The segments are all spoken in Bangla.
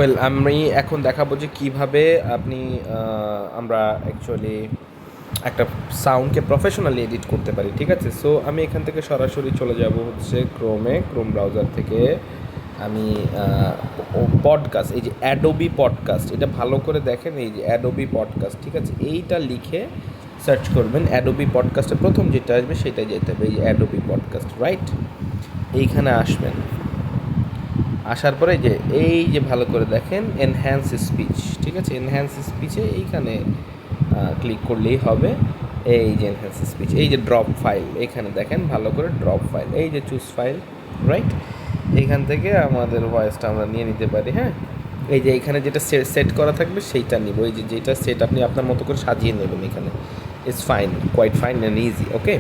ওয়েল আমি এখন দেখাবো যে কীভাবে আপনি আমরা অ্যাকচুয়ালি একটা সাউন্ডকে প্রফেশনালি এডিট করতে পারি, ঠিক আছে? সো আমি এখান থেকে সরাসরি চলে যাব হচ্ছে ক্রোম ব্রাউজার থেকে আমি পডকাস্ট, এই যে অ্যাডোবি পডকাস্ট, এটা ভালো করে দেখেন, এই যে অ্যাডোবি পডকাস্ট, ঠিক আছে? এইটা লিখে সার্চ করবেন, অ্যাডোবি পডকাস্টে প্রথম যেটা আসবে সেটাই যেতে হবে, এই যে অ্যাডোবি পডকাস্ট, রাইট? এইখানে আসবেন, আসার পরে এই যে ভালো করে দেখেন এনহ্যান্স স্পিচ, ঠিক আছে? এনহ্যান্স স্পিচে এইখানে ক্লিক করলেই হবে। এই যে এনহ্যান্স স্পিচ, এই যে ড্রপ ফাইল, এখানে দেখেন ভালো করে ড্রপ ফাইল, এই যে চুজ ফাইল, রাইট? এইখান থেকে আমাদের ভয়েসটা আমরা নিয়ে নিতে পারি, হ্যাঁ? এই যে এইখানে যেটা সেট করা থাকবে সেইটা নিব, এই যে যেটা সেট আপনি আপনার মতো করে সাজিয়ে নেবেন এখানে। It's fine, quite fine and easy, okay?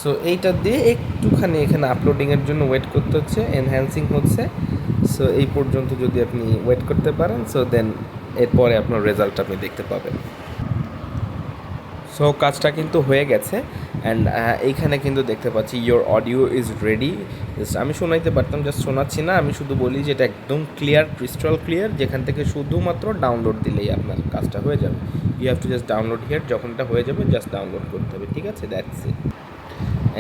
So এইটা দিয়ে একটুখানি এখানে আপলোডিংয়ের জন্য ওয়েট করতে হচ্ছে, এনহ্যান্সিং হচ্ছে। সো এই পর্যন্ত যদি আপনি ওয়েট করতে পারেন, সো দেন এরপরে আপনার রেজাল্ট আপনি দেখতে পাবেন। সো কাজটা কিন্তু হয়ে গেছে, অ্যান্ড এইখানে কিন্তু দেখতে পাচ্ছি your audio is ready. Just আমি শোনাইতে পারতাম, জাস্ট শোনাচ্ছি না, আমি শুধু বলি যে এটা একদম ক্লিয়ার, ক্রিস্টাল ক্লিয়ার, যেখান থেকে শুধুমাত্র ডাউনলোড দিলেই আপনার কাজটা হয়ে যাবে। You have to just download here, যখন এটা হয়ে যাবে জাস্ট ডাউনলোড করতে হবে, ঠিক আছে? That's it.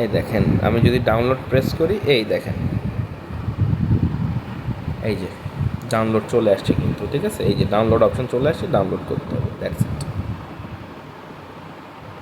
এই দেখেন, আমি যদি ডাউনলোড প্রেস করি, এই দেখেন, এই যে ডাউনলোড চলে আসছে কিন্তু, ঠিক আছে? এই যে ডাউনলোড অপশন চলে আসছে, ডাউনলোড করতে হবে, দ্যাটস ইট।